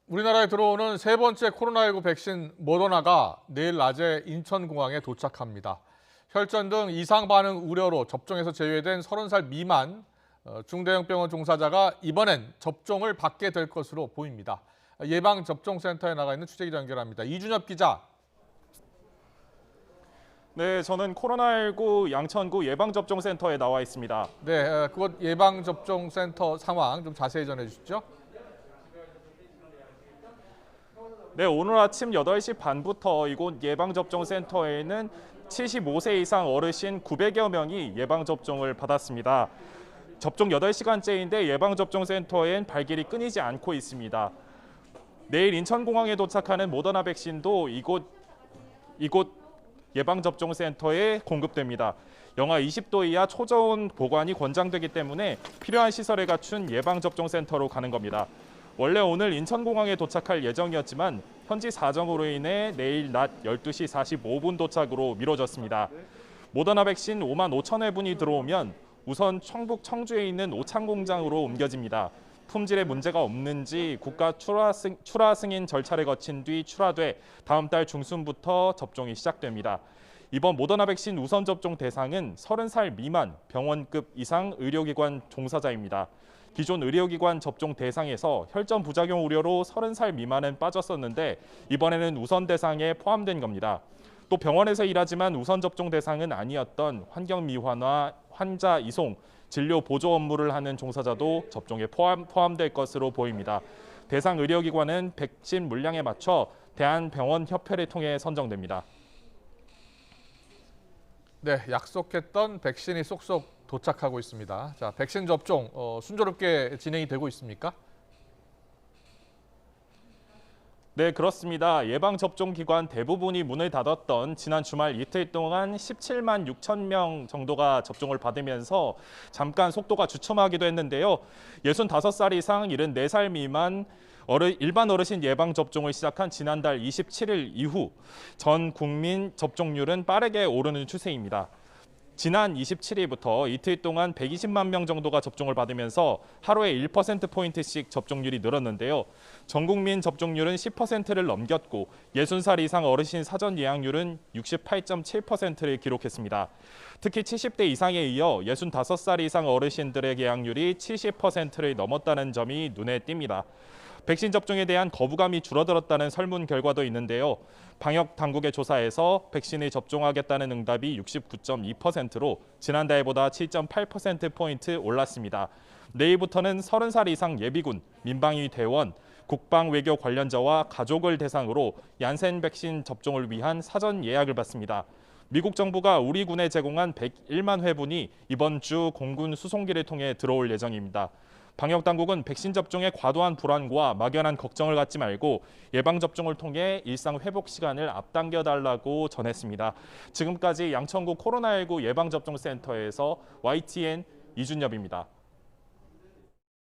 우리나라에 들어오는 세 번째 코로나19 백신 모더나가 내일 낮에 인천공항에 도착합니다. 혈전 등 이상 반응 우려로 접종에서 제외된 30살 미만 중대형 병원 종사자가 이번엔 접종을 받게 될 것으로 보입니다. 예방접종센터에 나가 있는 취재기자 연결합니다. 이준엽 기자. 네, 저는 코로나19 양천구 예방접종센터에 나와 있습니다. 네, 그곳 예방접종센터 상황 좀 자세히 전해주시죠. 네, 오늘 아침 8시 반부터 이곳 예방접종센터에는 75세 이상 어르신 900여 명이 예방접종을 받았습니다. 접종 8시간째인데 예방접종센터엔 발길이 끊이지 않고 있습니다. 내일 인천공항에 도착하는 모더나 백신도 이곳 예방접종센터에 공급됩니다. 영하 20도 이하 초저온 보관이 권장되기 때문에 필요한 시설을 갖춘 예방접종센터로 가는 겁니다. 원래 오늘 인천공항에 도착할 예정이었지만 현지 사정으로 인해 내일 낮 12시 45분 도착으로 미뤄졌습니다. 모더나 백신 5만 5천 회분이 들어오면 우선 충북 청주에 있는 오창 공장으로 옮겨집니다. 품질에 문제가 없는지 국가 출하 승인 절차를 거친 뒤 출하돼 다음 달 중순부터 접종이 시작됩니다. 이번 모더나 백신 우선 접종 대상은 30살 미만 병원급 이상 의료기관 종사자입니다. 기존 의료기관 접종 대상에서 혈전 부작용 우려로 30살 미만은 빠졌었는데 이번에는 우선 대상에 포함된 겁니다. 또 병원에서 일하지만 우선 접종 대상은 아니었던 환경 미환화, 환자 이송, 진료 보조 업무를 하는 종사자도 접종에 포함될 것으로 보입니다. 대상 의료기관은 백신 물량에 맞춰 대한병원협회를 통해 선정됩니다. 네, 약속했던 백신이 쏙쏙 도착하고 있습니다. 자, 백신 접종 순조롭게 진행이 되고 있습니까? 네, 그렇습니다. 예방접종 기관 대부분이 문을 닫았던 지난 주말 이틀 동안 17만 6천 명 정도가 접종을 받으면서 잠깐 속도가 주춤하기도 했는데요. 65살 이상 74살 미만 일반 어르신 예방접종을 시작한 지난달 27일 이후 전 국민 접종률은 빠르게 오르는 추세입니다. 지난 27일부터 이틀 동안 120만 명 정도가 접종을 받으면서 하루에 1%포인트씩 접종률이 늘었는데요. 전 국민 접종률은 10%를 넘겼고 60살 이상 어르신 사전 예약률은 68.7%를 기록했습니다. 특히 70대 이상에 이어 65살 이상 어르신들의 예약률이 70%를 넘었다는 점이 눈에 띕니다. 백신 접종에 대한 거부감이 줄어들었다는 설문 결과도 있는데요. 방역 당국의 조사에서 백신을 접종하겠다는 응답이 69.2%로 지난달보다 7.8%포인트 올랐습니다. 내일부터는 30살 이상 예비군, 민방위 대원, 국방 외교 관련자와 가족을 대상으로 얀센 백신 접종을 위한 사전 예약을 받습니다. 미국 정부가 우리 군에 제공한 101만 회분이 이번 주 공군 수송기를 통해 들어올 예정입니다. 방역당국은 백신 접종의 과도한 불안과 막연한 걱정을 갖지 말고 예방접종을 통해 일상 회복 시간을 앞당겨달라고 전했습니다. 지금까지 양천구 코로나19 예방접종센터에서 YTN 이준엽입니다.